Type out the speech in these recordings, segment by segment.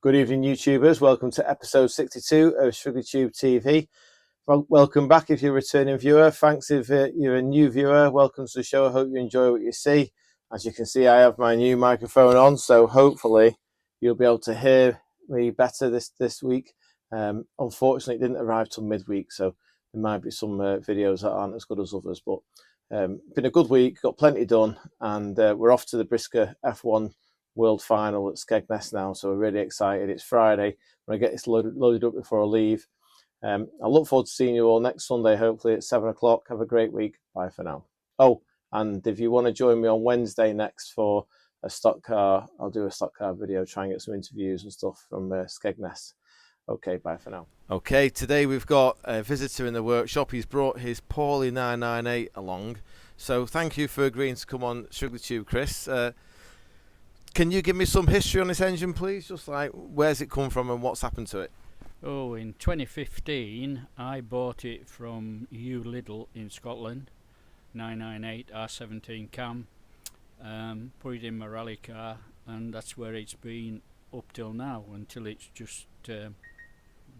Good evening, YouTubers. Welcome to episode 62 of Shrigleytube TV. Well, welcome back if you're a returning viewer. Thanks if you're a new viewer. Welcome to the show. I hope you enjoy what you see. As you can see, I have my new microphone on, so hopefully you'll be able to hear me better this week. Unfortunately, it didn't arrive till midweek, so there might be some videos that aren't as good as others. But been a good week, got plenty done, and we're off to the Brisker F1 World Final at Skegness now, so we're really excited. It's Friday. When I get this loaded up before I leave. I look forward to seeing you all next Sunday, hopefully at 7 o'clock. Have a great week. Bye for now. Oh, and if you want to join me on Wednesday next for a stock car, I'll do a stock car video, try and get some interviews and stuff from Skegness. Okay, bye for now. Okay, today we've got a visitor in the workshop. He's brought his Paulie 998 along. So thank you for agreeing to come on Shrigleytube, Chris. Can you give me some history on this engine, please? Just like, where's it come from and what's happened to it? Oh, in 2015, I bought it from U Lidl in Scotland, 998 R17 cam, put it in my rally car, and that's where it's been up till now, until it's just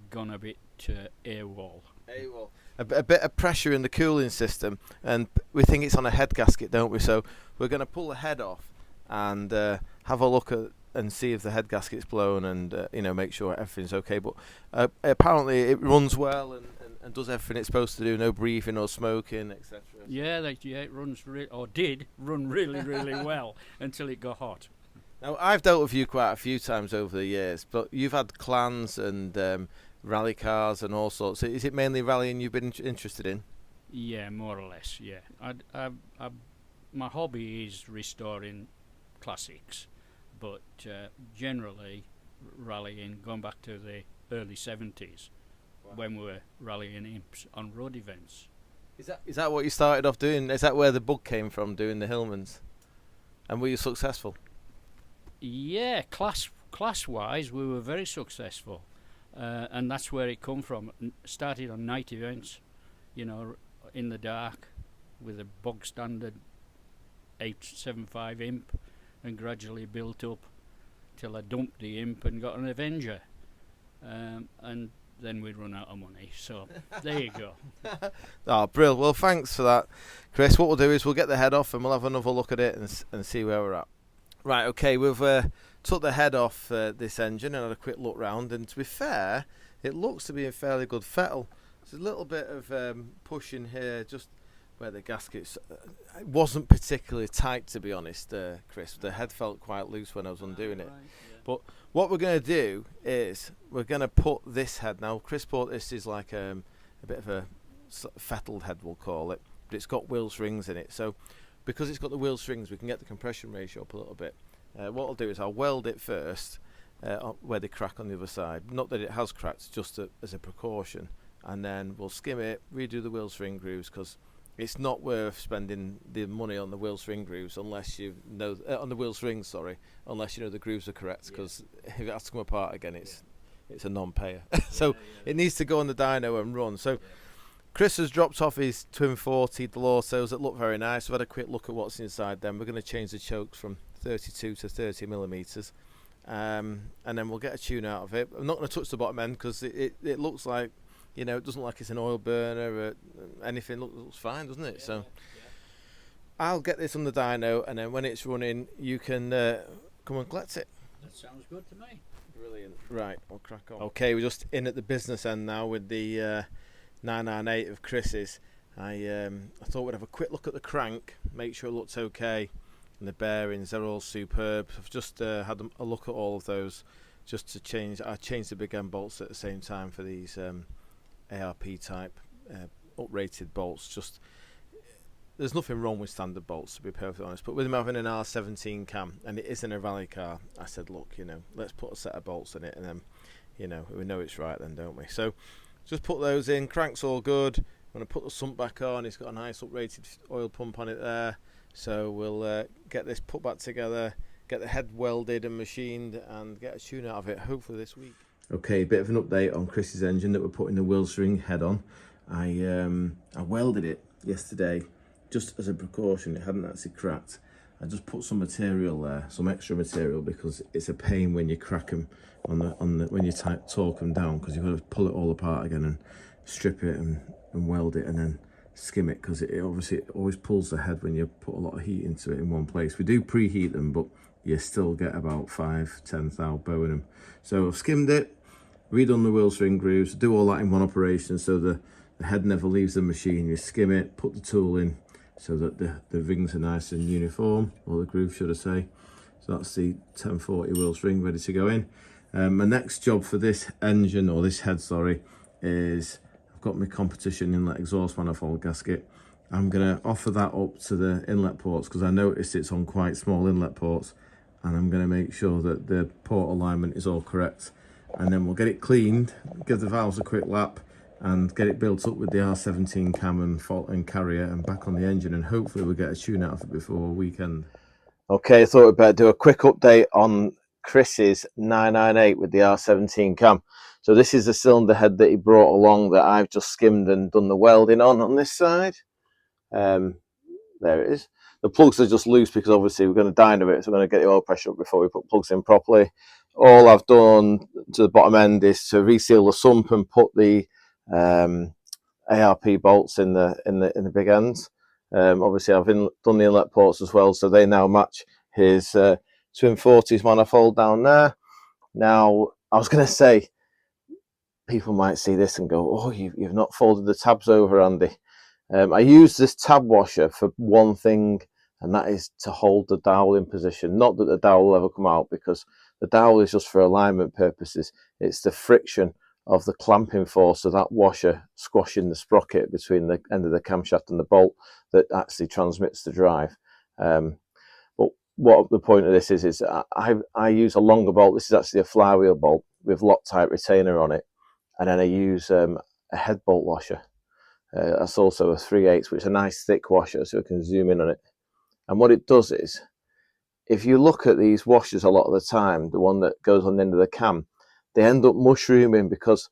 gone a bit AWOL. AWOL. A bit of pressure in the cooling system, and we think it's on a head gasket, don't we? So we're going to pull the head off and have a look at and see if the head gasket's blown, and make sure everything's okay. But apparently it runs well and does everything it's supposed to do. No breathing or smoking, etc. Yeah, it runs did run really well until it got hot. Now I've dealt with you quite a few times over the years, but you've had clans and rally cars and all sorts. Is it mainly rallying you've been interested in? Yeah, more or less. Yeah, my hobby is restoring classics, but generally rallying, going back to the early 70s. Wow. When we were rallying imps on road events. Is that what you started off doing? Is that where the bug came from, doing the Hillmans? And were you successful? Yeah, class wise we were very successful, and that's where it come from. Started on night events, in the dark with a bog standard 875 imp, and gradually built up till I dumped the imp and got an Avenger, and then we'd run out of money. So there you go. Oh, brilliant. Well, thanks for that, Chris. What we'll do is we'll get the head off and we'll have another look at it and see where we're at. Right, okay, we've took the head off this engine and had a quick look round, and to be fair, it looks to be in fairly good fettle. There's a little bit of push in here, just where the gaskets it wasn't particularly tight, to be honest, Chris. The head felt quite loose when I was undoing it. Right, yeah. But what we're going to do is we're going to put this head now. Chris bought this is like a bit of a fettled head, we'll call it, but it's got wheel springs in it. So because it's got the wheel springs, we can get the compression ratio up a little bit. What I'll do is I'll weld it first where they crack on the other side. Not that it has cracked, just as a precaution. And then we'll skim it, redo the wheel spring grooves, because it's not worth spending the money on the wheel spring grooves unless you know on the wheel springs, unless you know the grooves are correct. Because if it has to come apart again, it's a non-payer. So it needs to go on the dyno and run. So Chris has dropped off his twin 40 Delortos that look very nice. We've had a quick look at what's inside them. We're going to change the chokes from 32 to 30 millimeters, and then we'll get a tune out of it. I'm not going to touch the bottom end because it looks like, it doesn't look like it's an oil burner or anything. Looks fine, doesn't it? So I'll get this on the dyno, and then when it's running, you can come and collect it. That sounds good to me. Brilliant. Right, we'll crack on. Okay, we're just in at the business end now with the 998 of Chris's. I thought we'd have a quick look at the crank, make sure it looks okay, and the bearings, they're all superb. I've just had a look at all of those just to change. I changed the big end bolts at the same time for these ARP type uprated bolts. Just there's nothing wrong with standard bolts, to be perfectly honest, but with him having an R17 cam and it isn't a rally car, I said, look, let's put a set of bolts in it, and then we know it's right then, don't we? So just put those in. Crank's all good. I'm going to put the sump back on. It's got a nice uprated oil pump on it there, so we'll get this put back together, get the head welded and machined, and get a tune out of it hopefully this week. Okay, a bit of an update on Chris's engine that we're putting the wheel spring head on. I welded it yesterday just as a precaution. It hadn't actually cracked, I just put some material there, some extra material, because it's a pain when you crack them when you torque them down, because you've got to pull it all apart again and strip it and weld it and then skim it, because it obviously always pulls the head when you put a lot of heat into it in one place. We do preheat them, but you still get about 5-10 thou bow in them. So I've skimmed it, redone the wheel spring grooves, do all that in one operation, so the head never leaves the machine. You skim it, put the tool in, so that the rings are nice and uniform, or the groove should I say. So that's the 1040 wheel spring ready to go in. My next job for this engine, or this head, sorry, is I've got my competition inlet exhaust manifold gasket. I'm going to offer that up to the inlet ports, because I noticed it's on quite small inlet ports, and I'm going to make sure that the port alignment is all correct. And then we'll get it cleaned, give the valves a quick lap, and get it built up with the R17 cam and fault and carrier and back on the engine, and hopefully we'll get a tune out of it before weekend. Okay, I thought we'd better do a quick update on Chris's 998 with the R17 cam. So this is the cylinder head that he brought along that I've just skimmed and done the welding on this side. There it is. The plugs are just loose because obviously we're going to dyno it, so we're going to get the oil pressure up before we put plugs in properly. All I've done to the bottom end is to reseal the sump and put the ARP bolts in the big ends. Obviously I've done the inlet ports as well, so they now match his twin 40s manifold down there. Now I was going to say, people might see this and go, oh, you've not folded the tabs over, Andy. I use this tab washer for one thing, and that is to hold the dowel in position. Not that the dowel will ever come out, because the dowel is just for alignment purposes. It's the friction of the clamping force of that washer squashing the sprocket between the end of the camshaft and the bolt that actually transmits the drive. But what the point of this is I use a longer bolt. This is actually a flywheel bolt with Loctite retainer on it, and then I use a head bolt washer. That's also a 3/8, which is a nice thick washer, so I can zoom in on it. And what it does is, if you look at these washers a lot of the time, the one that goes on the end of the cam, they end up mushrooming because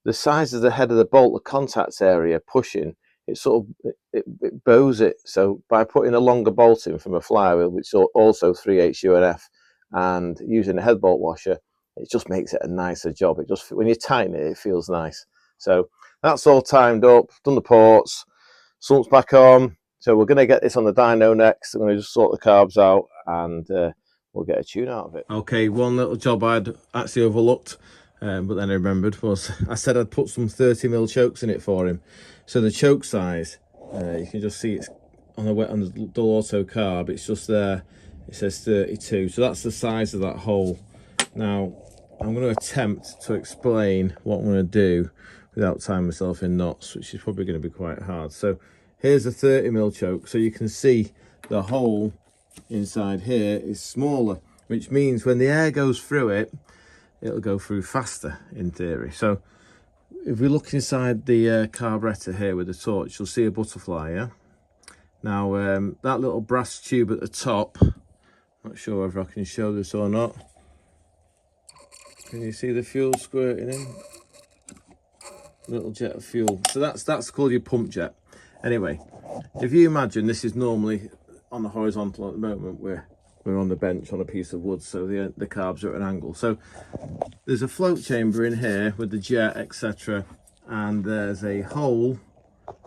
the size of the head of the bolt, the contact area pushing, it sort of it bows it. So by putting a longer bolt in from a flywheel, which is also 3/8 UNF, and using a head bolt washer, it just makes it a nicer job. It just, when you tighten it, it feels nice. So that's all timed up, done the ports, sump's back on. So we're going to get this on the dyno next. I'm going to just sort the carbs out, and we'll get a tune out of it. Okay, one little job I'd actually overlooked, but then I remembered, was I said I'd put some 30mm chokes in it for him. So the choke size, you can just see it's on the dual auto carb, it's just there, it says 32. So that's the size of that hole. Now, I'm going to attempt to explain what I'm going to do without tying myself in knots, which is probably going to be quite hard. So here's a 30mm choke, so you can see the hole inside here is smaller, which means when the air goes through it, it'll go through faster in theory. So if we look inside the carburetor here with the torch, you'll see a butterfly, yeah? Now that little brass tube at the top, not sure whether I can show this or not. Can you see the fuel squirting in? Little jet of fuel. So that's called your pump jet. Anyway, if you imagine this is normally on the horizontal at the moment, we're on the bench on a piece of wood, so the carbs are at an angle. So there's a float chamber in here with the jet, etc., and there's a hole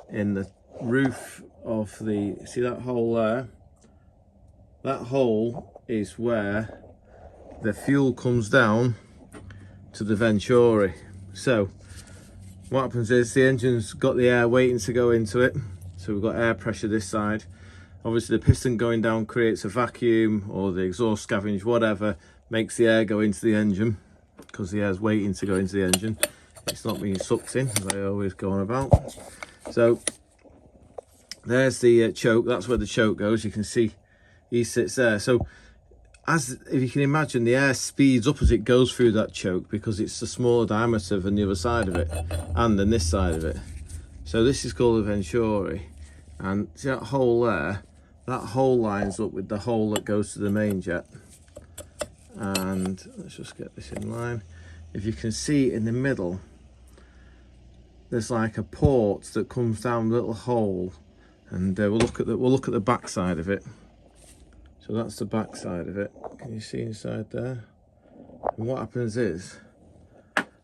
in the roof of the, see that hole there? That hole is where the fuel comes down to the venturi. So what happens is the engine's got the air waiting to go into it, so we've got air pressure this side. Obviously the piston going down creates a vacuum, or the exhaust scavenge, whatever, makes the air go into the engine, because the air's waiting to go into the engine. It's not being sucked in, as I always go on about. So there's the choke, that's where the choke goes. You can see he sits there. So if you can imagine, the air speeds up as it goes through that choke, because it's the smaller diameter than the other side of it and then this side of it. So this is called a venturi, and see that hole there? That hole lines up with the hole that goes to the main jet. And let's just get this in line. If you can see in the middle, there's like a port that comes down the little hole, and we'll look at the back side of it. So that's the back side of it. Can you see inside there? And what happens is,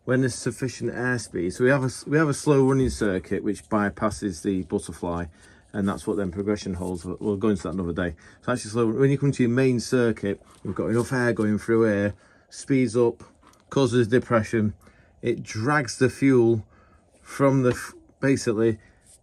when there's sufficient airspeed, so we have a slow running circuit which bypasses the butterfly, and that's what then progression holds. We'll go into that another day. So actually slow, when you come to your main circuit, we've got enough air going through here, speeds up, causes depression, it drags the fuel from the, basically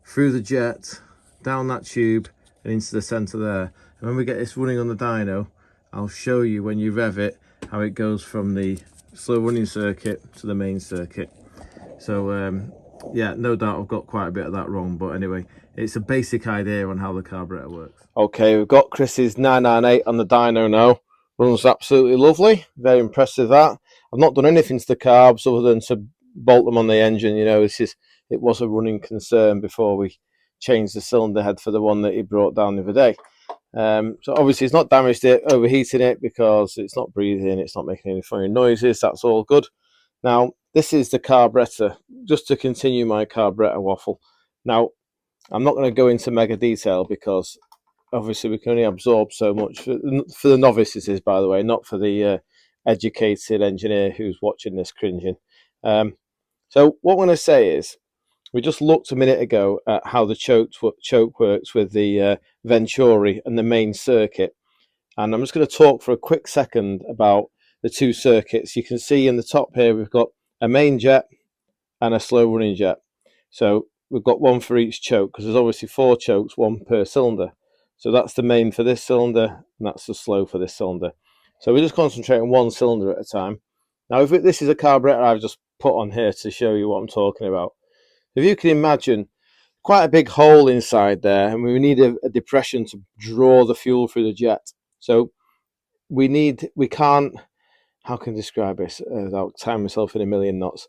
through the jet, down that tube and into the center there. And when we get this running on the dyno, I'll show you when you rev it how it goes from the slow running circuit to the main circuit. So yeah, no doubt I've got quite a bit of that wrong, but anyway, it's a basic idea on how the carburetor works. Okay, we've got Chris's 998 on the dyno now. Runs absolutely lovely, very impressed with that. I've not done anything to the carbs other than to bolt them on the engine. You know, it was a running concern before we changed the cylinder head for the one that he brought down the other day. So obviously it's not damaged it, overheating it, because it's not breathing, it's not making any funny noises. That's all good. Now this is the carburetor, just to continue my carburetor waffle. Now I'm not going to go into mega detail because obviously we can only absorb so much for the novices, by the way, not for the educated engineer who's watching this cringing. So what I'm going to say is, we just looked a minute ago at how the choke works with the Venturi and the main circuit, and I'm just going to talk for a quick second about the two circuits. You can see in the top here we've got a main jet and a slow running jet. So we've got one for each choke, because there's obviously 4 chokes, one per cylinder. So that's the main for this cylinder, and that's the slow for this cylinder. So we just concentrate on one cylinder at a time. Now, if this is a carburetor I've just put on here to show you what I'm talking about. If you can imagine quite a big hole inside there, and we need a depression to draw the fuel through the jet. So we can't, how can I describe this without tying myself in a million knots?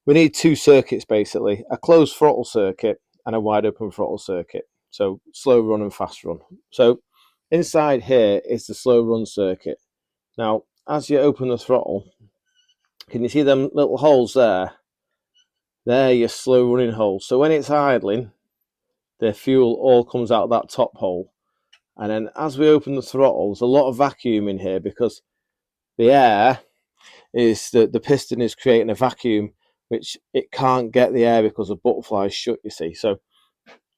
We need 2 circuits basically, a closed throttle circuit and a wide open throttle circuit. So slow run and fast run. So inside here is the slow run circuit. Now, as you open the throttle, can you see them little holes there? They're your slow running holes. So when it's idling, the fuel all comes out of that top hole. And then as we open the throttle, there's a lot of vacuum in here, because the air is the piston is creating a vacuum, which it can't get the air because the butterfly is shut, you see. So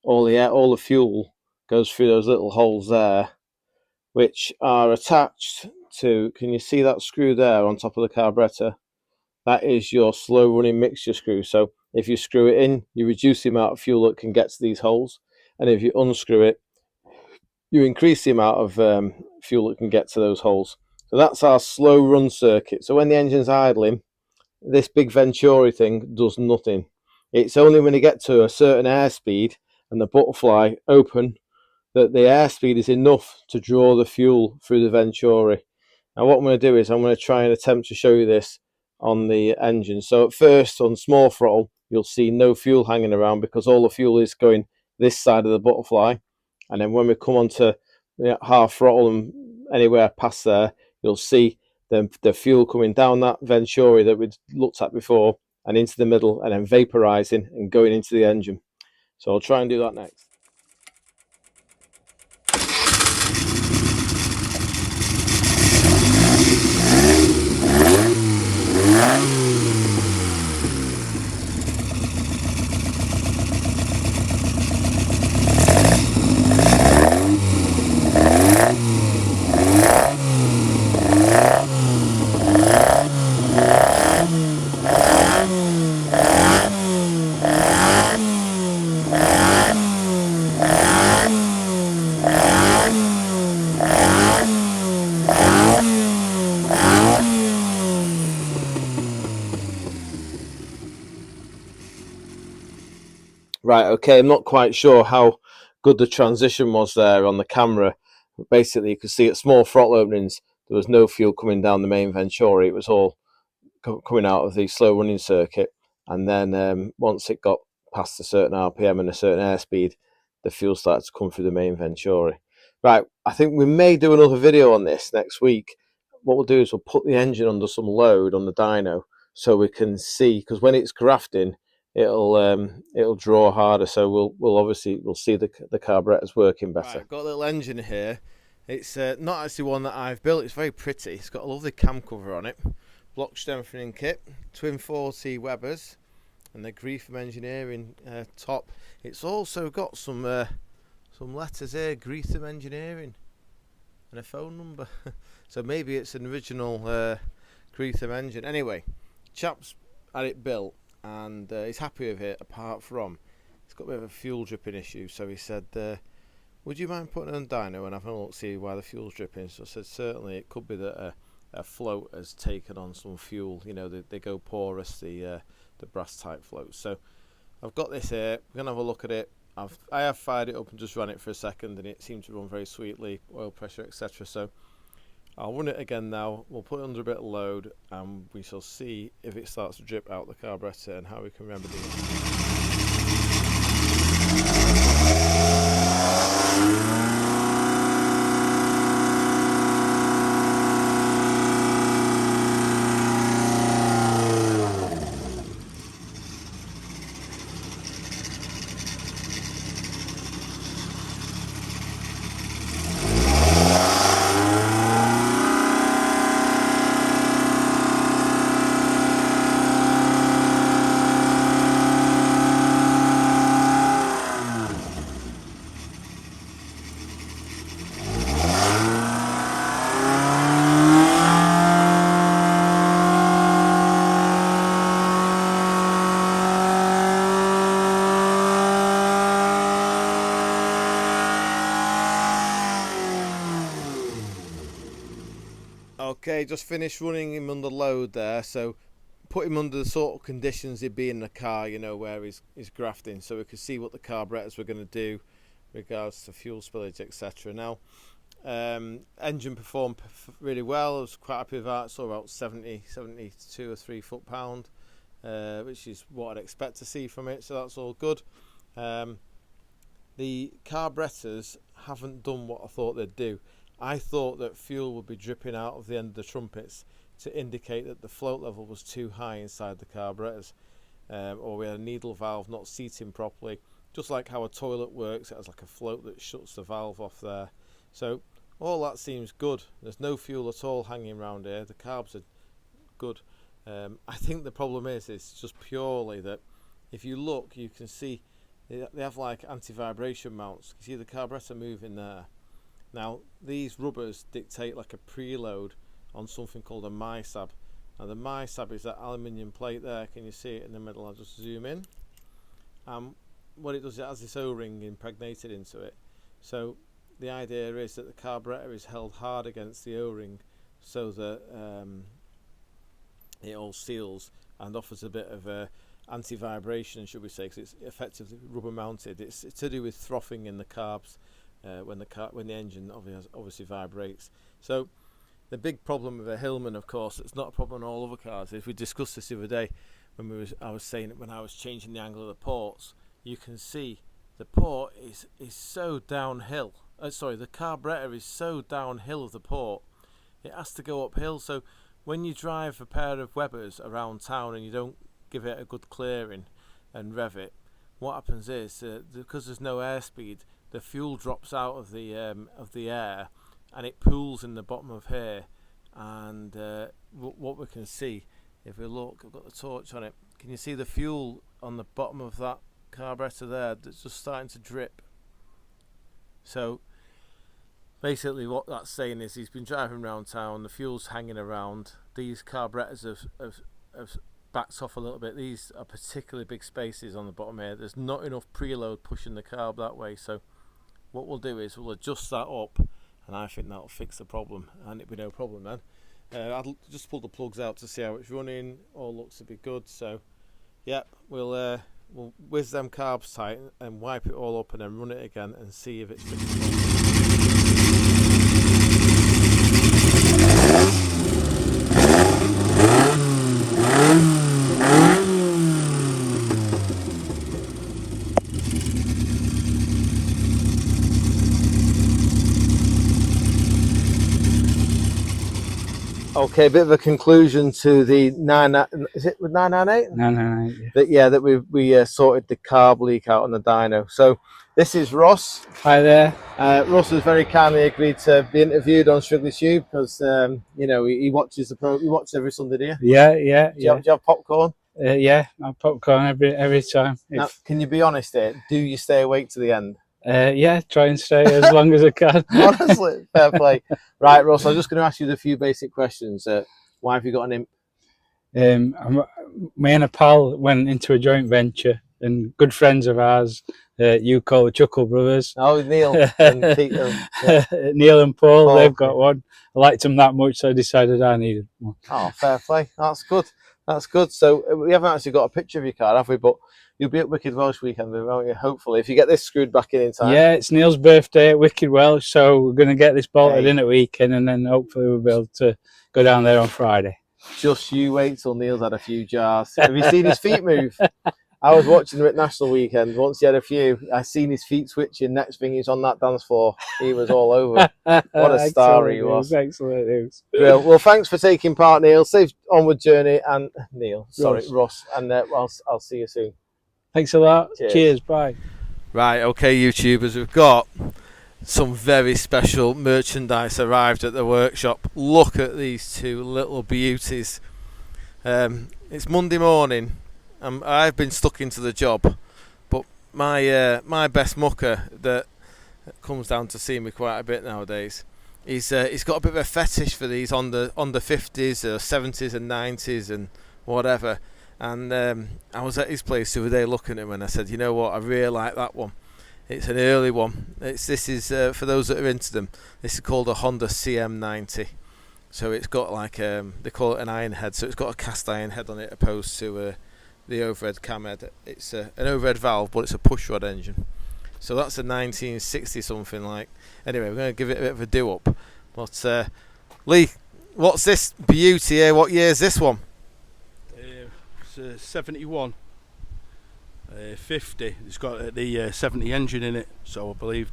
all the air, all the fuel goes through those little holes there, which are attached to, can you see that screw there on top of the carburetor? That is your slow running mixture screw. So if you screw it in, you reduce the amount of fuel that can get to these holes, and if you unscrew it, you increase the amount of fuel that can get to those holes. So that's our slow run circuit. So when the engine's idling, this big Venturi thing does nothing. It's only when you get to a certain airspeed and the butterfly open that the airspeed is enough to draw the fuel through the Venturi. Now what I'm going to do is I'm going to try and attempt to show you this on the engine. So at first, on small throttle, you'll see no fuel hanging around because all the fuel is going this side of the butterfly. And then when we come on to half throttle and anywhere past there, you'll see the fuel coming down that Venturi that we'd looked at before and into the middle, and then vaporizing and going into the engine. So I'll try and do that next. Right, okay, I'm not quite sure how good the transition was there on the camera. But basically, you could see at small throttle openings, there was no fuel coming down the main Venturi. It was all coming out of the slow running circuit. And then once it got past a certain RPM and a certain airspeed, the fuel started to come through the main Venturi. Right, I think we may do another video on this next week. What we'll do is we'll put the engine under some load on the dyno so we can see, because when it's grafting, it'll draw harder. So we'll see the carburetors working better. Right, I've got a little engine here, It's not actually one that I've built. It's very pretty. It's got a lovely cam cover on it, block strengthening kit, twin 40 Webbers, and the Greetham Engineering top. It's also got some letters here, Greetham Engineering, and a phone number. So maybe it's an original Greetham engine. Anyway, chap's had it built, and he's happy with it, apart from it's got a bit of a fuel dripping issue. So he said, would you mind putting it on dyno and having a look, see why the fuel's dripping? So I said, certainly. It could be that a float has taken on some fuel. You know, they go porous, the brass type floats. So I've got this here. We're gonna have a look at it. I have fired it up and just ran it for a second, and it seemed to run very sweetly, oil pressure, etc. So I'll run it again now. We'll put it under a bit of load, and we shall see if it starts to drip out the carburetor and how we can remedy it. Okay, just finished running him under load there, so put him under the sort of conditions he'd be in the car, you know, where he's grafting, so we could see what the carburetors were going to do regards to fuel spillage, etc. Now, engine performed really well. I was quite happy with that. So about 72 or 3 foot-pound, which is what I'd expect to see from it, so that's all good. The carburetors haven't done what I thought they'd do. I thought that fuel would be dripping out of the end of the trumpets to indicate that the float level was too high inside the carburetors, or we had a needle valve not seating properly. Just like how a toilet works, it has like a float that shuts the valve off there. So all that seems good. There's no fuel at all hanging around here. The carbs are good. I think the problem is just purely that if you look, you can see they have like anti-vibration mounts. You see the carburetor moving there. Now these rubbers dictate like a preload on something called a MySab. Now the MySab is that aluminium plate there. Can you see it in the middle? I'll just zoom in. What it does, it has this O-ring impregnated into it. So the idea is that the carburetor is held hard against the O-ring so that it all seals and offers a bit of anti-vibration, should we say, because it's effectively rubber mounted. It's to do with frothing in the carbs when the engine obviously vibrates. So the big problem with a Hillman, of course, it's not a problem on all other cars. If we discussed this the other day when I was saying it when I was changing the angle of the ports, you can see the port is so downhill. The carburetor is so downhill of the port, it has to go uphill. So when you drive a pair of Webbers around town and you don't give it a good clearing and rev it, what happens is because there's no airspeed, the fuel drops out of the air and it pools in the bottom of here. And what we can see, if we look, I've got the torch on it. Can you see the fuel on the bottom of that carburetor there that's just starting to drip? So basically what that's saying is he's been driving around town, the fuel's hanging around, these carburetors have backed off a little bit. These are particularly big spaces on the bottom here. There's not enough preload pushing the carb that way, so what we'll do is we'll adjust that up, and I think that'll fix the problem, and it'll be no problem then. I'll just pull the plugs out to see how it's running. All looks to be good, so yep, we'll whiz them carbs tight and wipe it all up and then run it again and see if it's fixed. Okay, a bit of a conclusion to the 998? 998. That we sorted the carb leak out on the dyno. So this is Ross. Hi there. Ross has very kindly agreed to be interviewed on Shrigleytube because you know he watches he watches every Sunday, do you? Yeah. Do you have popcorn? Yeah, I popcorn every time. Now, can you be honest here? Do you stay awake to the end? Yeah, try and stay as long as I can. Honestly, fair play. Right, Ross, I'm just going to ask you a few basic questions. Why have you got an imp? Me and a pal went into a joint venture, and good friends of ours, you call the Chuckle Brothers. Oh, Neil and Pete. Yeah. Neil and Paul, they've got yeah. one. I liked them that much, so I decided I needed one. Oh, fair play. That's good. That's good. So we haven't actually got a picture of your car, have we? But you'll be at Wicked Welsh weekend, won't you? Hopefully, if you get this screwed back in time. Yeah, it's Neil's birthday at Wicked Welsh, so we're going to get this bolted in at weekend, and then hopefully we'll be able to go down there on Friday. Just you wait till Neil's had a few jars. Have you seen his feet move? I was watching him at National Weekend. Once he had a few, I seen his feet switching. Next thing he's on that dance floor. He was all over. What a star he was. Excellent news. Well, thanks for taking part, Neil. Safe onward journey. And Ross. And I'll see you soon. Thanks a lot. Cheers. Bye. Right, okay, YouTubers. We've got some very special merchandise arrived at the workshop. Look at these two little beauties. It's Monday morning. I've been stuck into the job, but my best mucker that comes down to see me quite a bit nowadays, he's got a bit of a fetish for these on the 50s or 70s and 90s and whatever. And I was at his place the other day looking at him, and I said, you know what, I really like that one. It's an early one. This is for those that are into them. This is called a Honda CM90. So it's got like they call it an iron head. So it's got a cast iron head on it, opposed to the overhead cam head. It's an overhead valve, but it's a push rod engine. So that's a 1960 something like. Anyway, we're going to give it a bit of a do up. But Lee, what's this beauty here? What year is this one? It's 71. 50. It's got the 70 engine in it, so I believe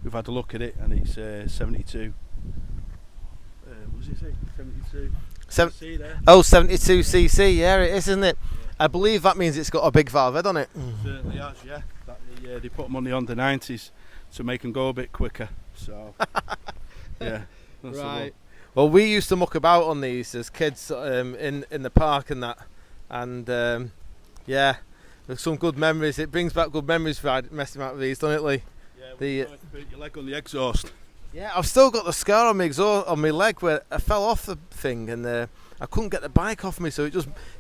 we've had a look at it, and it's 72. What does it say? 72. CC there. Oh, 72 cc. Yeah, it is, isn't it? Yeah. I believe that means it's got a big valve head on it. Certainly has, yeah. They put them on the Honda 90s to make them go a bit quicker. So, yeah. Right. Well, we used to muck about on these as kids in the park and that, and yeah. There's some good memories. It brings back good memories for messing about with these, doesn't it, Lee? Yeah, your leg on the exhaust. Yeah, I've still got the scar on my exhaust on my leg where I fell off the thing, and I couldn't get the bike off me, so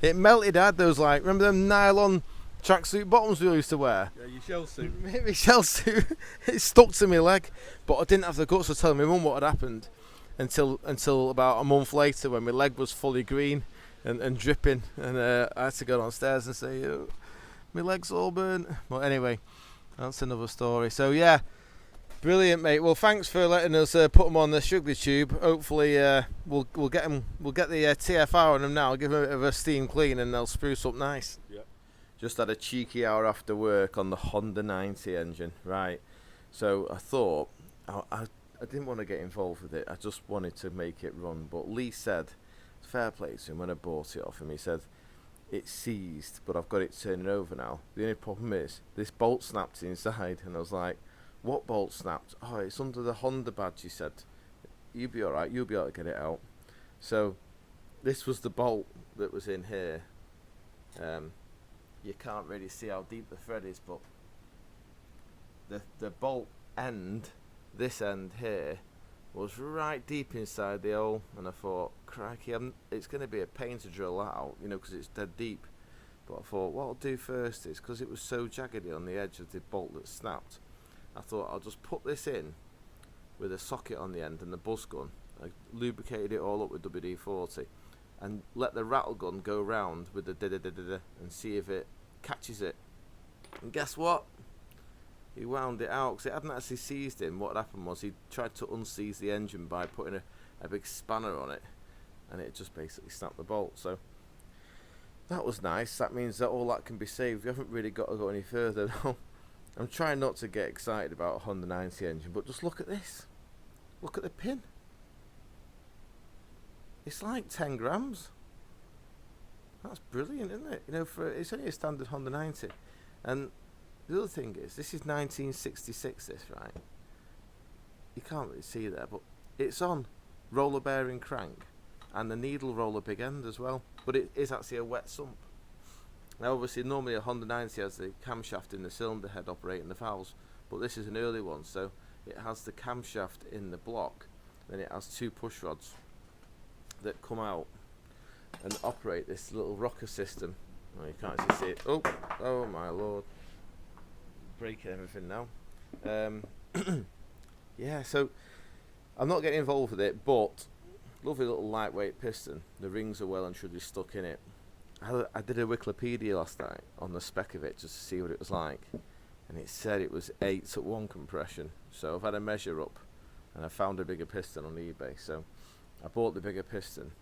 it melted. I had those, like, remember them nylon tracksuit bottoms we used to wear? Yeah, your shell suit. My shell suit. It stuck to my leg, but I didn't have the guts to tell my mum what had happened until about a month later when my leg was fully green and dripping, and I had to go downstairs and say, my leg's all burnt. Well, anyway, that's another story. So yeah, brilliant, mate. Well, thanks for letting us put them on the Shrigleytube. Hopefully, we'll get the TFR on them now. Give them a bit of a steam clean, and they'll spruce up nice. Yeah. Just had a cheeky hour after work on the Honda 90 engine, right? So I thought I didn't want to get involved with it. I just wanted to make it run. But Lee said, fair play to him when I bought it off him. He said, it's seized, but I've got it turning over now. The only problem is this bolt snapped inside, and I was like, what bolt snapped? Oh, it's under the Honda badge. He said, you'll be alright, you'll be able to get it out. So this was the bolt that was in here. You can't really see how deep the thread is, but the bolt end, this end here, was right deep inside the hole, and I thought, crikey, it's going to be a pain to drill that out, you know, because it's dead deep. But I thought, what I'll do first is, because it was so jaggedy on the edge of the bolt that snapped, I thought I'll just put this in with a socket on the end and the buzz gun. I lubricated it all up with WD-40 and let the rattle gun go round with the da-da-da-da-da and see if it catches it. And guess what? He wound it out because it hadn't actually seized him. What happened was he tried to unseize the engine by putting a big spanner on it, and it just basically snapped the bolt. So that was nice. That means that all that can be saved. We haven't really got to go any further now. I'm trying not to get excited about a Honda 90 engine, but just look at this. Look at the pin. It's like 10 grams. That's brilliant, isn't it? You know, for it's only a standard Honda 90. And the other thing is, this is 1966, this, right? You can't really see there, but it's on roller bearing crank and the needle roller big end as well. But it is actually a wet sump. Now, obviously, normally a Honda 90 has the camshaft in the cylinder head operating the valves, but this is an early one, so it has the camshaft in the block, then it has 2 push rods that come out and operate this little rocker system. Oh, you can't actually see it. Oh my lord. Breaking everything now. Yeah, so I'm not getting involved with it, but lovely little lightweight piston. The rings are well and truly stuck in it. I did a Wikipedia last night on the spec of it just to see what it was like, and it said it was 8-to-1 compression. So I've had a measure up and I found a bigger piston on eBay, so I bought the bigger piston.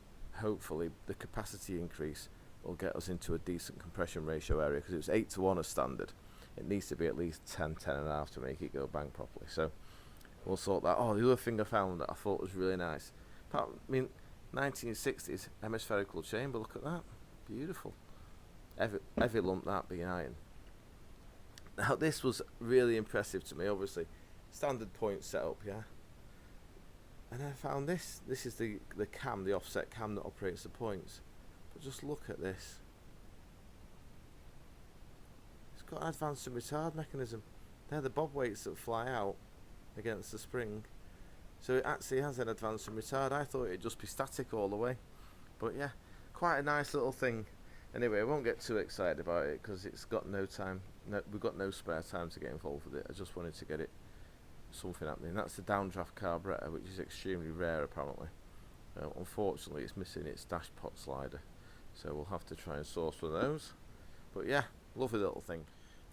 Hopefully the capacity increase will get us into a decent compression ratio area, because it was 8-to-1 as standard. It needs to be at least 10-10.5 to make it go bang properly, so we'll sort that. Oh, the other thing I found that I thought was really nice, I mean, 1960s hemispherical chamber, look at that. Beautiful. Heavy lump, that being iron. Now this was really impressive to me, obviously. Standard point setup, yeah. And I found this. This is the cam, the offset cam that operates the points. But just look at this. It's got an advanced and retard mechanism. They're the bob weights that fly out against the spring. So it actually has an advanced and retard. I thought it'd just be static all the way. But yeah, quite a nice little thing. Anyway, I won't get too excited about it because it's got no time. We've got no spare time to get involved with it. I just wanted to get it something happening. That's the downdraft carburetor, which is extremely rare apparently. Unfortunately, it's missing its dash pot slider, so we'll have to try and source one of those. But yeah, lovely little thing.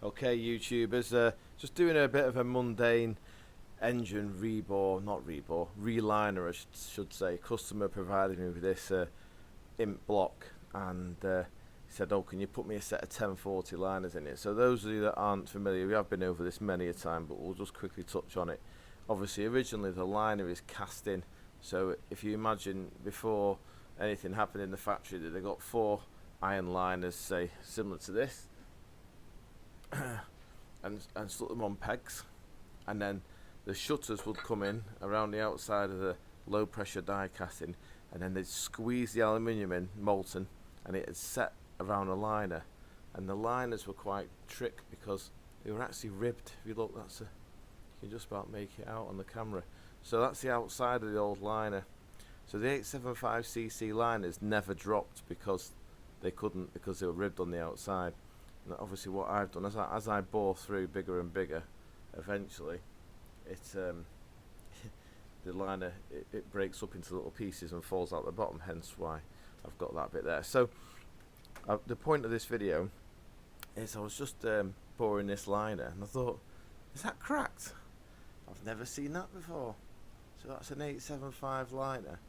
Okay, YouTubers, just doing a bit of a mundane engine reliner, I should say. Customer provided me with this imp block, and he said, oh, can you put me a set of 1040 liners in it? So those of you that aren't familiar, we have been over this many a time, but we'll just quickly touch on it. Obviously, originally the liner is cast in, so if you imagine before anything happened in the factory that they got 4 iron liners, say similar to this, and stuck them on pegs, and then the shutters would come in around the outside of the low pressure die casting, and then they'd squeeze the aluminium in, molten, and it had set around a liner. And the liners were quite trick because they were actually ribbed. If you look, you can just about make it out on the camera. So that's the outside of the old liner. So the 875cc liners never dropped because they couldn't, because they were ribbed on the outside. And obviously what I've done, as I bore through bigger and bigger, eventually it's the liner, it breaks up into little pieces and falls out the bottom, hence why I've got that bit there. So the point of this video is I was just boring this liner and I thought, is that cracked? I've never seen that before. So that's an 875 liner.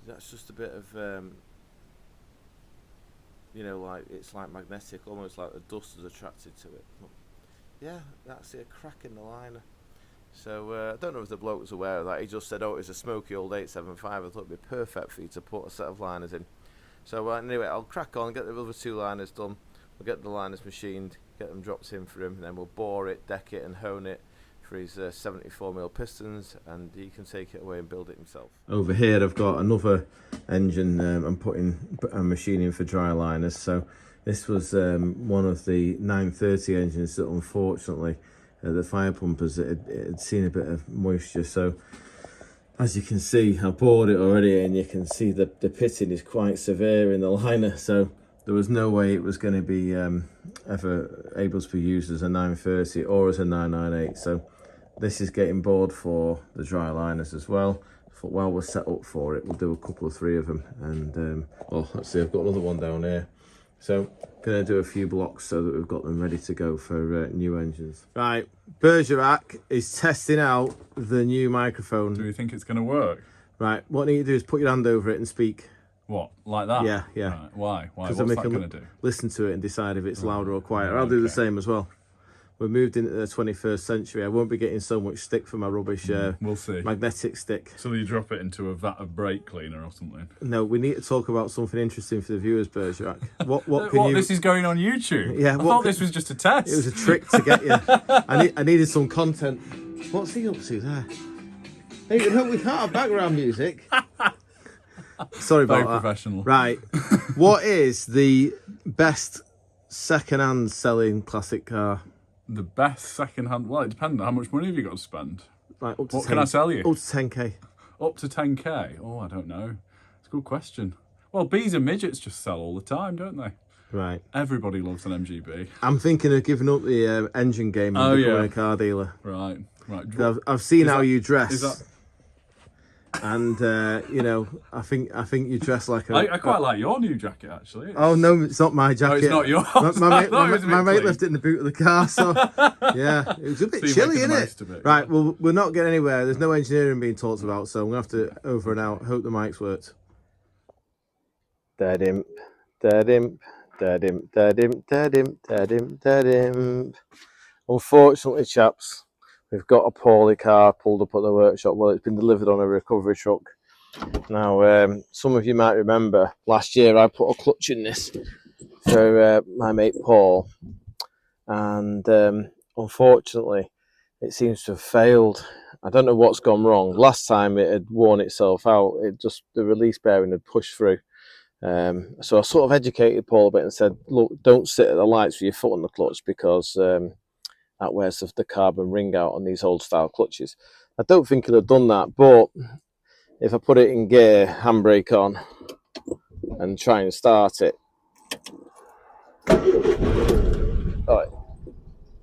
That's just a bit of you know, like it's like magnetic, almost like the dust is attracted to it. But yeah, that's a crack in the liner. So I don't know if the bloke was aware of that. He just said, oh, it's a smoky old 875. I thought it'd be perfect for you to put a set of liners in. So anyway, I'll crack on, get the other 2 liners done. We'll get the liners machined, get them dropped in for him, and then we'll bore it, deck it and hone it for his 74mm pistons, and he can take it away and build it himself. Over here I've got another engine I'm machining for dry liners. So this was one of the 930 engines that unfortunately the fire pumpers, it had seen a bit of moisture. So as you can see, I bored it already, and you can see the pitting is quite severe in the liner. So there was no way it was going to be ever able to be used as a 930 or as a 998. So this is getting bored for the dry liners as well. But while we're set up for it, we'll do a couple of 3 of them. And well, let's see, I've got another one down here. So going to do a few blocks so that we've got them ready to go for new engines. Right, Bergerac is testing out the new microphone. Do you think it's going to work? Right, what you need to do is put your hand over it and speak. What, like that? Yeah. Right. Why? Because What's then that we going can to do? listen to it and decide if it's louder or quieter. I'll do the same as well. we're moved into the 21st century. I won't be getting so much stick for my rubbish We'll see. magnetic stick. So you drop it into a vat of brake cleaner or something. No, we need to talk about something interesting for the viewers, Bergerac. What This is going on YouTube? Yeah, I thought this was just a test. It was a trick to get you. I needed some content. What's he up to there? Hey, no, we can't have background music. Sorry about Very that. professional. Right. What is the best second-hand selling classic car? The best second-hand... Well, it depends on how much money have you got to spend. Like up to What 10, can I sell you? Up to 10k. Up to 10k? Oh, I don't know. It's a good question. Well, bees and midgets just sell all the time, don't they? Right. Everybody loves an MGB. I'm thinking of giving up the engine game and becoming a car dealer. Right. I've seen how you Is dress. that... And you know, I think you dress like a. I quite like your new jacket, actually. Oh no, it's not my jacket. Oh, it's not yours. My mate left it in the boot of the car, so yeah, it was a bit chilly, innit? Right, well, we're not getting anywhere. There's no engineering being talked about, so I'm gonna have to over and out. Hope the mic's worked. Dead imp, dead imp, dead imp, dead imp, dead imp, dead imp, dead imp. Unfortunately, chaps, we've got a poorly car pulled up at the workshop. Well, it's been delivered on a recovery truck. Now, some of you might remember last year I put a clutch in this for my mate Paul, and unfortunately it seems to have failed. I don't know what's gone wrong. Last time it had worn itself out. The release bearing had pushed through. So I sort of educated Paul a bit and said, look, don't sit at the lights with your foot on the clutch, because that wears the carbon ring out on these old style clutches. I don't think he'd have done that, but if I put it in gear, handbrake on, and try and start it,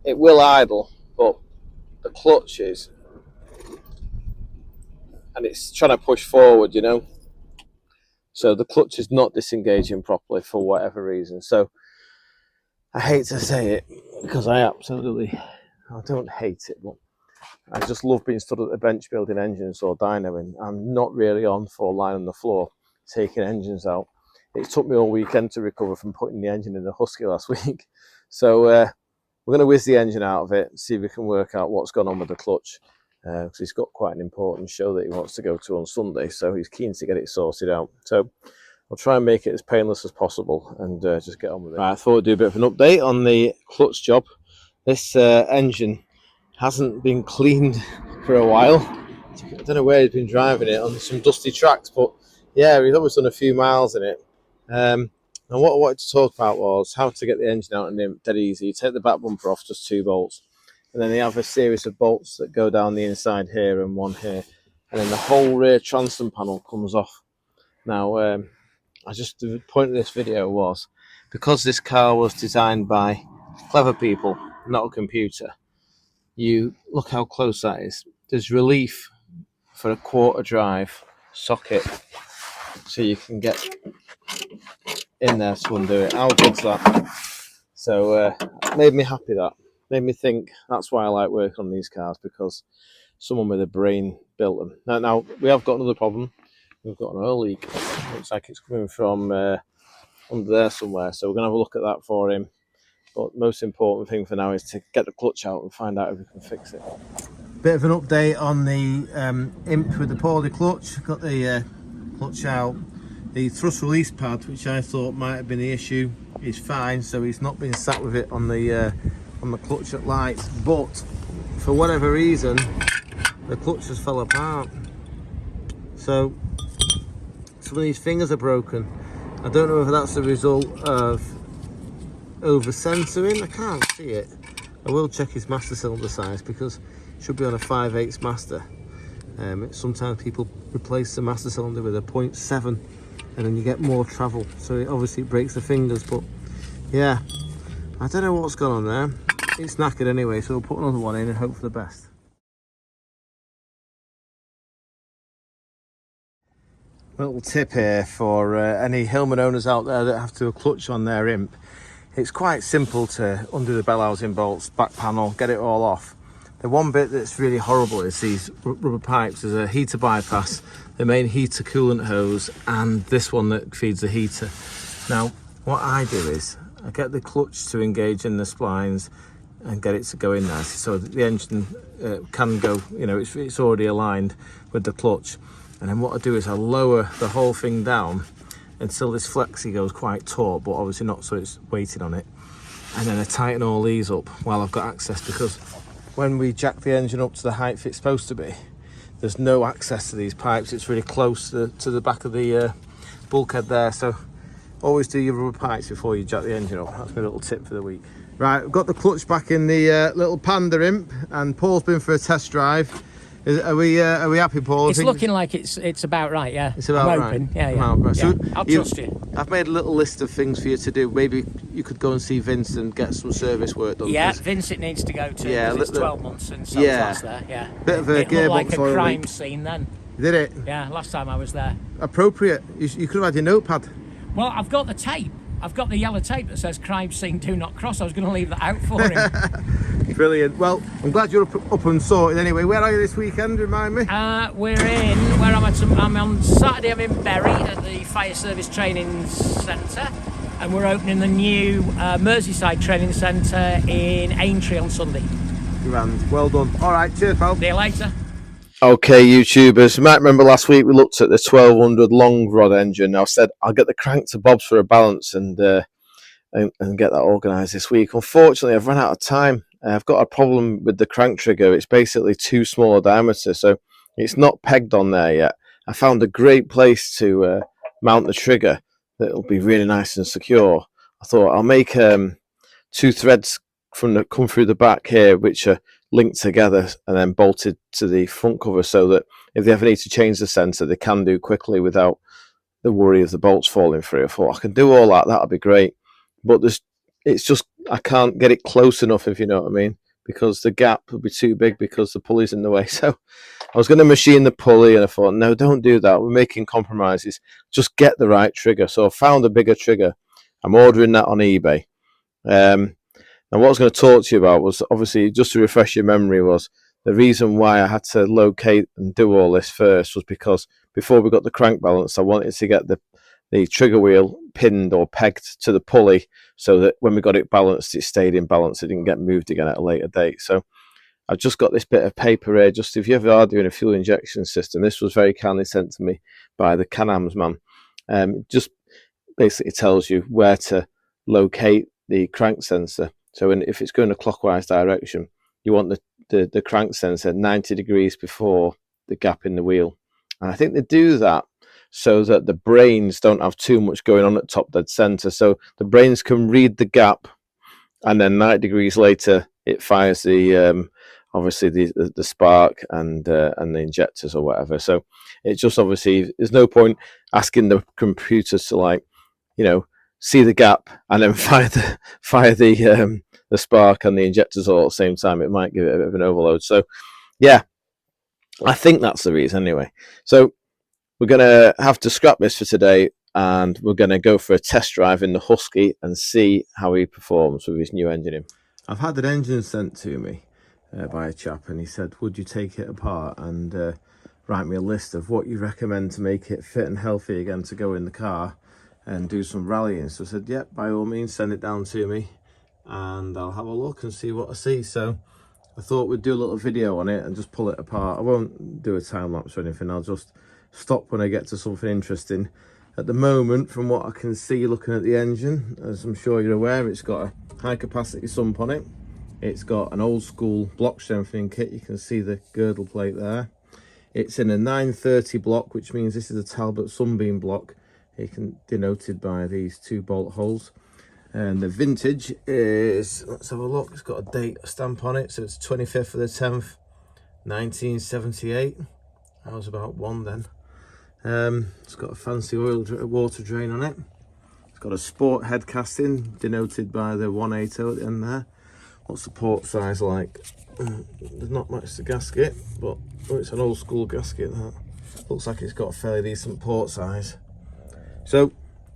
it will idle, but the clutch is, and it's trying to push forward, you know. So the clutch is not disengaging properly for whatever reason. So I hate to say it, because I don't hate it, but I just love being stood at the bench building engines or dyno, and I'm not really on for lying on the floor taking engines out. It took me all weekend to recover from putting the engine in the Husky last week. So we're going to whiz the engine out of it and see if we can work out what's gone on with the clutch, because he's got quite an important show that he wants to go to on Sunday, so he's keen to get it sorted out. So I'll try and make it as painless as possible and just get on with it. Right, I thought I'd do a bit of an update on the clutch job. This engine hasn't been cleaned for a while. I don't know where he's been driving it, on some dusty tracks, but yeah, he's always done a few miles in it. And what I wanted to talk about was how to get the engine out and in dead easy. You take the back bumper off, just 2 bolts, and then they have a series of bolts that go down the inside here and one here, and then the whole rear transom panel comes off. Now, the point of this video was, because this car was designed by clever people, not a computer, you look how close that is. There's relief for a quarter drive socket, so you can get in there to undo it. How good's that? So it made me happy. That made me think that's why I like working on these cars, because someone with a brain built them. Now we have got another problem. We've got an oil leak. Looks like it's coming from under there somewhere, so we're going to have a look at that for him. But the most important thing for now is to get the clutch out and find out if we can fix it. Bit of an update on the imp with the poorly clutch. Got the clutch out. The thrust release pad, which I thought might have been the issue, is fine, so he's not been sat with it on the clutch at lights. But for whatever reason, the clutch has fell apart. So some of these fingers are broken. I don't know if that's the result of over centering. I can't see it. I will check his master cylinder size, because it should be on a 5/8 master. Sometimes people replace the master cylinder with a 0.7, and then you get more travel, so it obviously breaks the fingers. But yeah, I don't know what's gone on there. It's knackered anyway, so we'll put another one in and hope for the best. Little tip here for any Hillman owners out there that have to clutch on their imp. It's quite simple to undo the bell housing bolts, back panel, get it all off. The one bit that's really horrible is these rubber pipes. There's a heater bypass, the main heater coolant hose, and this one that feeds the heater. Now, what I do is I get the clutch to engage in the splines, and get it to go in nicely, so that the engine can go, you know, it's already aligned with the clutch. And then what I do is I lower the whole thing down until this flexi goes quite taut, but obviously not so it's weighted on it. And then I tighten all these up while I've got access, because when we jack the engine up to the height it's supposed to be, there's no access to these pipes. It's really close to the back of the bulkhead there, so always do your rubber pipes before you jack the engine up. That's my little tip for the week. Right, I've got the clutch back in the little Panda Imp, and Paul's been for a test drive. Are we happy, Paul? It's looking like it's about right, yeah. It's about I'm right. open. Yeah, yeah. Right. Yeah. So I'll trust you. I've made a little list of things for you to do. Maybe you could go and see Vince and get some service work done. Yeah, Vince it needs to go to. Yeah, it's 12 months since I was last there. Yeah. Bit of a it looked like gearbox a oil crime leak. scene then. Did it? Yeah, last time I was there. Appropriate. You could have had your notepad. Well, I've got the tape. I've got the yellow tape that says crime scene, do not cross. I was going to leave that out for him. Brilliant. Well, I'm glad you're up and sorted anyway. Where are you this weekend, remind me? I'm on Saturday, I'm in Bury at the Fire Service Training Centre, and we're opening the new Merseyside Training Centre in Aintree on Sunday. Grand. Well done. All right, cheers, pal. See you later. Okay, YouTubers, you might remember last week we looked at the 1200 long rod engine. I said I'll get the crank to Bob's for a balance and get that organised this week. Unfortunately, I've run out of time. I've got a problem with the crank trigger. It's basically too small a diameter, so it's not pegged on there yet. I found a great place to mount the trigger that'll be really nice and secure. I thought I'll make 2 threads come through the back here, which are linked together and then bolted to the front cover, so that if they ever need to change the sensor, they can do quickly without the worry of the bolts falling through. I thought I can do all that. That'll be great, but it's just I can't get it close enough, if you know what I mean, because the gap will be too big because the pulley's in the way. So I was going to machine the pulley, and I thought, no, don't do that. We're making compromises. Just get the right trigger. So I found a bigger trigger. I'm ordering that on eBay. And what I was going to talk to you about was, obviously, just to refresh your memory, was the reason why I had to locate and do all this first was because before we got the crank balance, I wanted to get the trigger wheel pinned or pegged to the pulley so that when we got it balanced, it stayed in balance. It didn't get moved again at a later date. So I've just got this bit of paper here. Just if you ever are doing a fuel injection system, this was very kindly sent to me by the Can-Ams man. Just basically tells you where to locate the crank sensor. So if it's going a clockwise direction, you want the crank sensor 90 degrees before the gap in the wheel. And I think they do that so that the brains don't have too much going on at top dead center. So the brains can read the gap, and then 90 degrees later, it fires the obviously the spark and the injectors or whatever. So it's just, obviously there's no point asking the computer to, see the gap and then fire the spark and the injectors all at the same time. It might give it a bit of an overload. So yeah, I think that's the reason anyway. So we're going to have to scrap this for today, and we're going to go for a test drive in the Husky and see how he performs with his new engine in. I've had an engine sent to me by a chap, and he said, would you take it apart and write me a list of what you recommend to make it fit and healthy again to go in the car and do some rallying. So I said, yeah, by all means, send it down to me and I'll have a look and see what I see. So I thought we'd do a little video on it and just pull it apart. I won't do a time lapse or anything. I'll just stop when I get to something interesting. At the moment, from what I can see looking at the engine, as I'm sure you're aware, it's got a high capacity sump on it. It's got an old school block strengthening kit. You can see the girdle plate there. It's in a 930 block, which means this is a Talbot Sunbeam block. You can denoted by these 2 bolt holes. And the vintage is, let's have a look, it's got a date stamp on it, so it's 25th of the 10th 1978. I was about 1 then. It's got a fancy water drain on it. It's got a sport head casting denoted by the 180 at the end there. What's the port size like? There's not much to gasket, but it's an old school gasket. That looks like it's got a fairly decent port size. So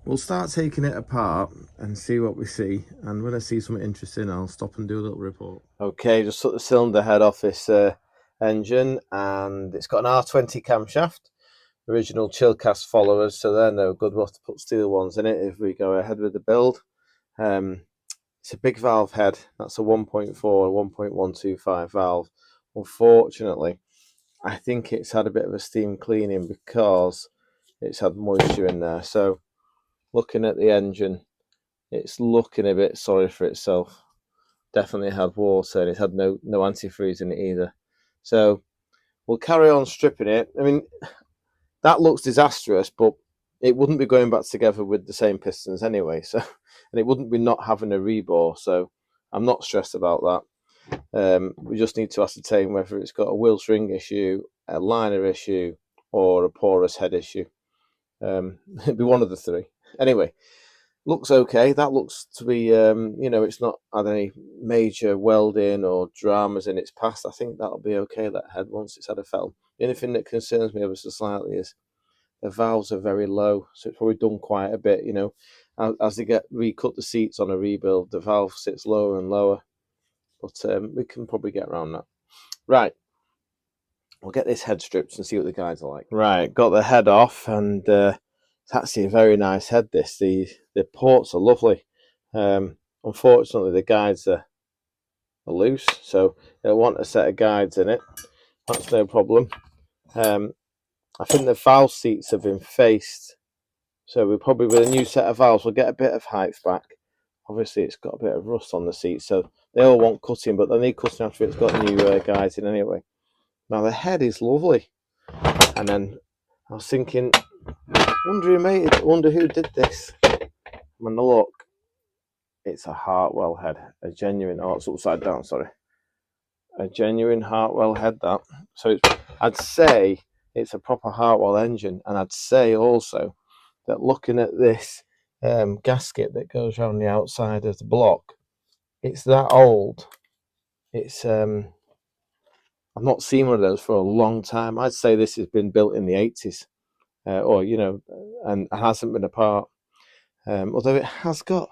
we'll start taking it apart and see what we see, and when I see something interesting, I'll stop and do a little report. Okay, just took the cylinder head off this engine, and it's got an R20 camshaft, original chill cast followers, so they're no good. We'll have to put steel ones in it if we go ahead with the build. It's a big valve head. That's a 1.4, 1.125 valve. Unfortunately, I think it's had a bit of a steam cleaning because it's had moisture in there. So looking at the engine, it's looking a bit sorry for itself. Definitely had water, and it's had no antifreeze in it either. So we'll carry on stripping it. I mean, that looks disastrous, but it wouldn't be going back together with the same pistons anyway. So, and it wouldn't be not having a rebore. So I'm not stressed about that. We just need to ascertain whether it's got a wheel string issue, a liner issue, or a porous head issue. It'd be one of the three. Anyway, looks okay. That looks to be, you know, it's not had any major welding or dramas in its past. I think that'll be okay, that head, once it's had a fettle. The only thing that concerns me ever so slightly is the valves are very low, so it's probably done quite a bit, you know. As they get recut the seats on a rebuild, the valve sits lower and lower, but we can probably get around that. Right, we'll get this head stripped and see what the guides are like. Right, got the head off, and it's actually a very nice head, this. The ports are lovely. Unfortunately, the guides are loose, so they'll want a set of guides in it. That's no problem. I think the valve seats have been faced, so we'll probably, with a new set of valves, we'll get a bit of height back. Obviously, it's got a bit of rust on the seat, so they all want cutting, but they need cutting after it's got new guides in anyway. Now, the head is lovely, and then I was thinking, wonder who did this. I'm gonna look. It's a Heartwell head, a genuine. Oh, it's upside down. Sorry, a genuine Heartwell head. That. So I'd say it's a proper Heartwell engine, and I'd say also that looking at this gasket that goes around the outside of the block, it's that old. It's I've not seen one of those for a long time. I'd say this has been built in the 80s, or you know, and hasn't been apart. Although it has got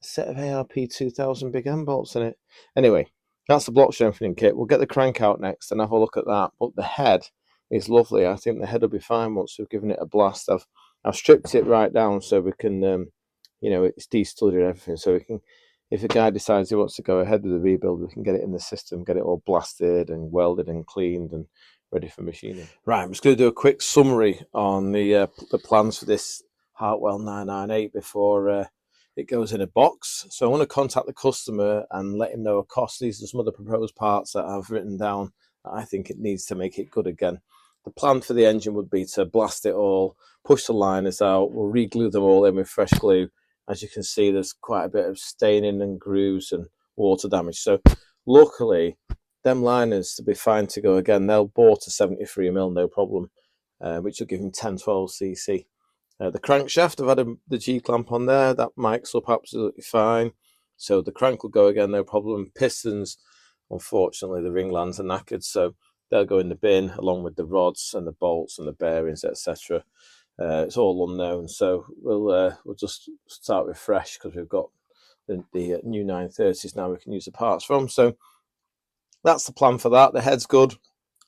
a set of ep62 big end bolts in it. Anyway, that's the block strengthening kit. We'll get the crank out next and have a look at that. But the head is lovely. I think the head will be fine once we've given it a blast. I've stripped it right down so we can, you know, it's de-studded and everything, so we can, if a guy decides he wants to go ahead with the rebuild, we can get it in the system, get it all blasted and welded and cleaned and ready for machining. Right, I'm just going to do a quick summary on the plans for this Heartwell 998 before it goes in a box. So I want to contact the customer and let him know a cost. These are some of the proposed parts that I've written down that I think it needs to make it good again. The plan for the engine would be to blast it all, push the liners out, we'll re-glue them all in with fresh glue. As you can see, there's quite a bit of staining and grooves and water damage. So luckily, them liners to be fine to go again. They'll bore to 73mm, no problem, which will give them 10-12 cc. The crankshaft, I've had the G-clamp on there. That mics up absolutely fine. So the crank will go again, no problem. Pistons, unfortunately, the ring lands are knackered, so they'll go in the bin along with the rods and the bolts and the bearings, etc. It's all unknown, so we'll just start with fresh because we've got the new 930s now we can use the parts from. So that's the plan for that. The head's good.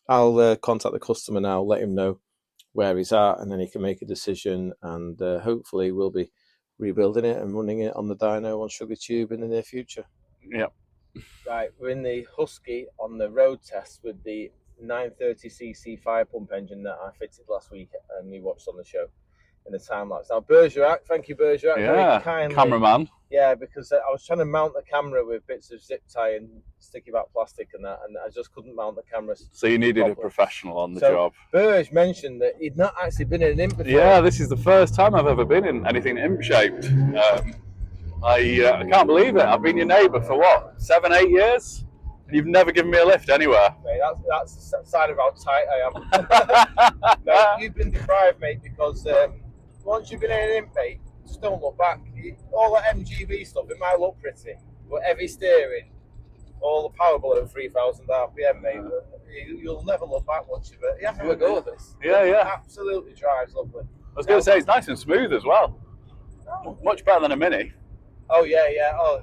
I'll contact the customer now, let him know where he's at, and then he can make a decision, and hopefully we'll be rebuilding it and running it on the dyno on Shrigleytube in the near future. Yep. Right, we're in the Husky on the road test with the 930cc fire pump engine that I fitted last week and you watched on the show in the time lapse. Now Bergerac, thank you Bergerac, Yeah, very kindly. cameraman. Yeah, because I was trying to mount the camera with bits of zip tie and sticky back plastic and that, and I just couldn't mount the camera. So you needed a professional on the job. Berge mentioned that he'd not actually been in an imp before. Yeah, this is the first time I've ever been in anything imp shaped. I can't believe it. I've been your neighbour for what, 7-8 years? And you've never given me a lift anywhere. Mate, that's a sign of how tight I am. No, you've been deprived, mate, because once you've been in an imp, mate, just don't look back. All that MGB stuff, it might look pretty, but heavy steering, all the power below 3,000 RPM, mate, you'll never look back once you've you have to go with this. Yeah, yeah. It absolutely drives lovely. I was going to say, it's nice and smooth as well. Oh, Much better than a Mini. oh yeah, yeah. Oh,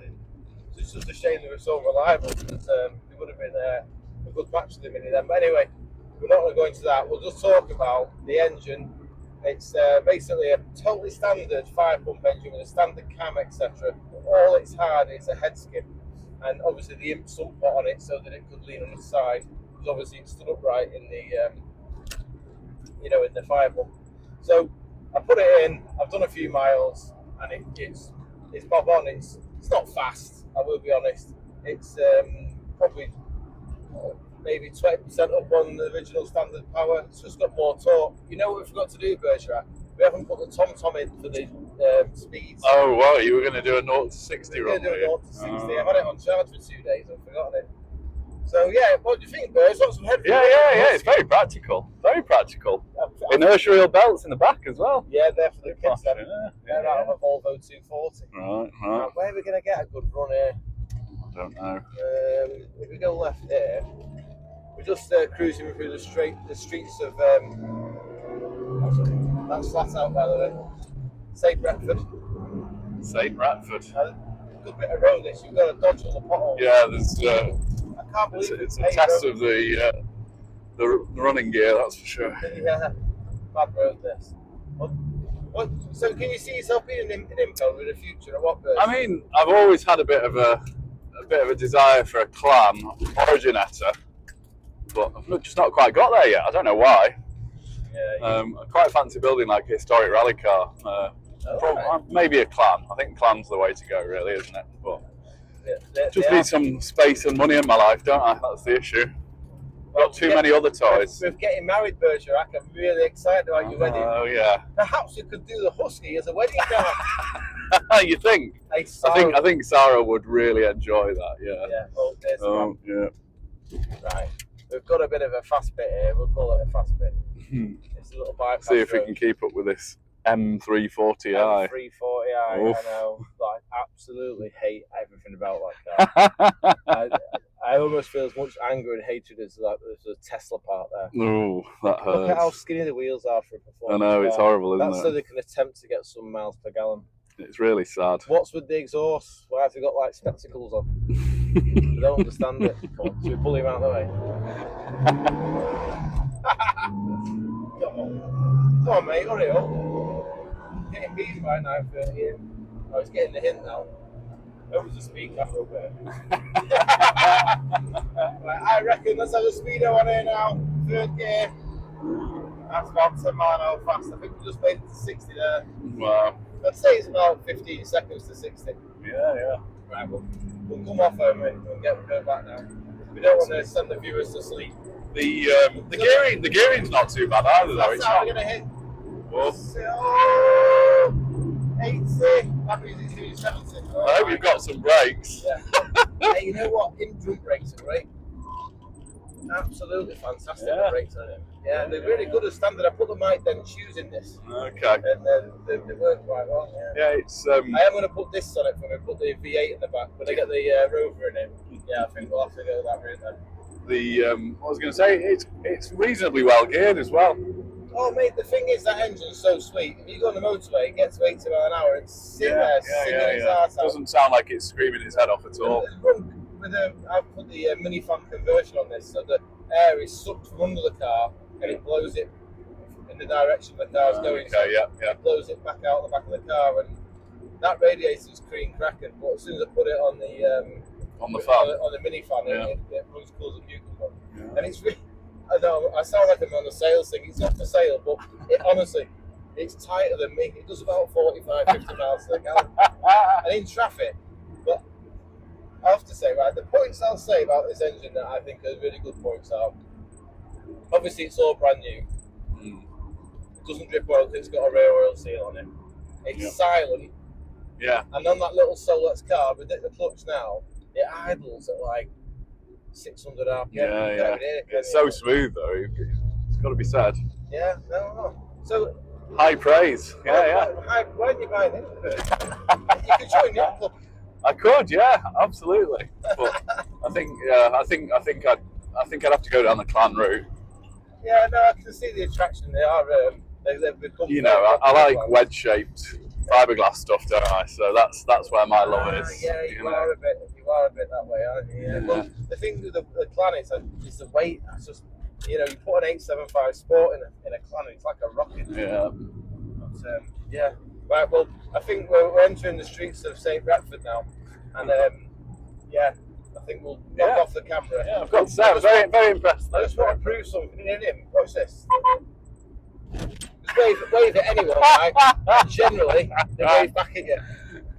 it's just a shame they were so reliable, because it would have been a good match for the Mini then. But anyway, we're not going to go into that. We'll just talk about the engine, It's basically a totally standard 5-pump engine with a standard cam, etc. All it's had is a head skim, and obviously the imp sump pot on it so that it could lean on the side, because obviously it stood upright in the in the 5-pump. So I put it in. I've done a few miles, and it's bob on. It's not fast, I will be honest. It's probably maybe 20% up on the original standard power. It's just got more torque. You know what we forgot to do, Bergerac? We haven't put the tom-tom in for the speeds. Oh, wow, you were going to do a 0 to 60 We're run, going to do a 0 to 60. Oh. I've had it on charge for 2 days. I've forgotten it. So, yeah, what do you think, Berg? Got some head Yeah, it's very practical. Very practical. Inertia wheel belts in the back as well. Yeah, definitely. Yeah, They're out of a Volvo 240. Right. Now, where are we going to get a good run here? I don't know. If we go left here, we're just cruising through the streets of that's flat out, by the way. St. Bradford. St. Bradford. Good bit of road this. You've got to dodge all the potholes. Yeah, there's. I can't believe It's a test of the running gear, that's for sure. Yeah, bad road this. So can you see yourself being an impo in the future, or what? I mean, I've always had a bit of a desire for a clan originator, but I've just not quite got there yet. I don't know why. Yeah. I quite fancy building like a historic rally car. Maybe a clan. I think clan's the way to go, really, isn't it? But just need some space and money in my life, don't I? That's the issue. Got too many other toys. With getting married, Bergerac, I'm really excited about your wedding. Oh yeah. Perhaps you could do the Husky as a wedding car. You think? I think Sarah would really enjoy that. Yeah. Yeah. Oh, there's the one. Yeah. Right. We've got a bit of a fast bit here. We'll call it a fast bit. It's a little bypass. See if we road. can keep up with this M340i. M340i. I Oof. know. I absolutely hate everything about that car. I almost feel as much anger and hatred as like there's a Tesla part there. Ooh, that hurts. Look at how skinny the wheels are for a I performance know, it's car. horrible, isn't That's it? so they can attempt to get some miles per gallon. It's really sad. What's with the exhaust? Why have they got like spectacles on? I don't understand it. Come on, should we pull him out of the way? Come on, mate, hurry up. Getting bees by 9:30. Oh, he's getting the hint now. That was a speed after a bit. Right, I reckon let's have a speedo on here now. 3rd gear. That's about 10 mile an hour fast. I think we just made it to 60 there. Wow. I'd say it's about 15 seconds to 60. Yeah. Right, we'll come off home, mate. We'll go back now. We don't want to send the viewers to sleep. The gearing's not too bad either, though. That's It's how not. we're going to hit. Well, 80. That means it's doing 70. I hope you've got some brakes. Yeah. Hey, you know what? In-drum brakes are great. Absolutely fantastic brakes on it. Yeah, they're really good as standard. I put the mic then shoes in this. Okay. And they work quite well. Yeah, it's. I am going to put this on it for me. Put the V8 in the back. When I get the Rover in it, I think we'll have to go that route then. What I was going to say, it's reasonably well geared as well. Oh, mate, the thing is that engine's so sweet. If you go on the motorway, it gets to 80 miles an hour. It's sitting there singing its heart out. Doesn't sound like it's screaming its head off at all. I've put the mini fan conversion on this, so the air is sucked from under the car and it blows it in the direction the car's going. Okay, yeah. It blows it back out the back of the car, and that radiator is cream cracking. But as soon as I put it on the fan, on the mini fan, it runs cools and mucus. And it's really, I know I sound like I'm on a sales thing. It's not for sale, but honestly, it's tighter than me. It does about 45, 50 miles per gallon, and in traffic. But I have to say, right, the points I'll say about this engine that I think are really good points are, obviously it's all brand new. It doesn't drip oil because it's got a rear oil seal on it. It's silent. Yeah. And on that little Solex carb, with the clutch now, it idles at like 600 RPM. Yeah. It's so smooth though. It's got to be said. Yeah, no. So high praise. Yeah. Why didn't you buy it? You could join the club. I could, yeah, absolutely. But I think I'd have to go down the clan route. Yeah, no, I can see the attraction. They are. They've become. You know, I like wedge-shaped fiberglass stuff, don't I? So that's where my love is. Yeah, you are a bit that way, aren't you? Yeah. Well, the thing with the clan is the weight. It's just you know, you put an 875 Sport in a clan, it's like a rocket. Yeah. But, yeah. Right. Well, I think we're entering the streets of St. Retford now, and yeah, I think we'll knock off the camera. Yeah, I've got to say, I'm very, very impressed. I just want to prove something in him. Watch this. Just wave at anyone, right? And generally, they wave back at you.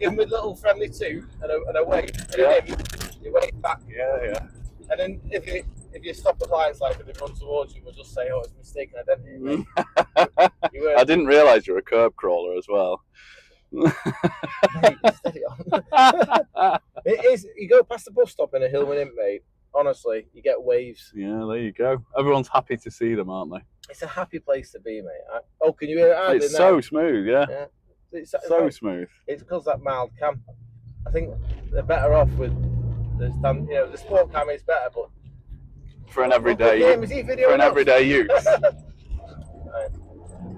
Give them a little friendly toot and a wave. And him, you wave back. Yeah, yeah. And then if you stop at lights, like if they run towards you, we'll just say, "Oh, it's mistaken identity." I didn't realise you're a curb crawler as well. Mate, steady on. It is. You go past the bus stop in a Hillman Imp, mate. Honestly, you get waves. Yeah, there you go. Everyone's happy to see them, aren't they? It's a happy place to be, mate. Oh, can you hear it? It's so smooth, yeah. It's So smooth. It's because that mild cam. I think they're better off with the stand. You know, the sport cam is better, but For an everyday use. Right.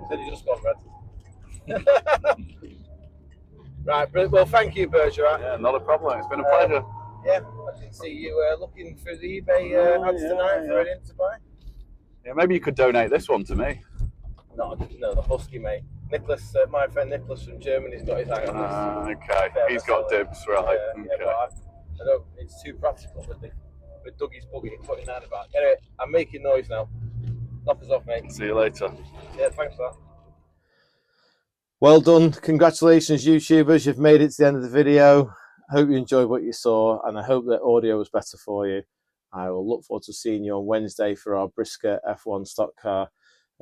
Said you just got red. Right, brilliant. Well, thank you, Bergerac. Yeah, not a problem. It's been a pleasure. Yeah, I can see you looking through the eBay ads tonight for an to buy. Yeah, maybe you could donate this one to me. No, the Husky, mate. Nicholas, my friend Nicholas from Germany's got his eye on this. Okay, he's got dibs, right? Yeah, Okay. but I know it's too practical with Dougie's buggy putting that about. Anyway, I'm making noise now. Knock us off, mate. See you later. Yeah, thanks for that. Well done. Congratulations, YouTubers. You've made it to the end of the video. I hope you enjoyed what you saw, and I hope that audio was better for you. I will look forward to seeing you on Wednesday for our Brisker F1 stock car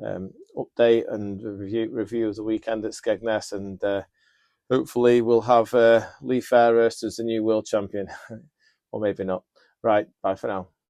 update and review of the weekend at Skegness, and hopefully we'll have Lee Fairhurst as the new world champion, or maybe not. Right, bye for now.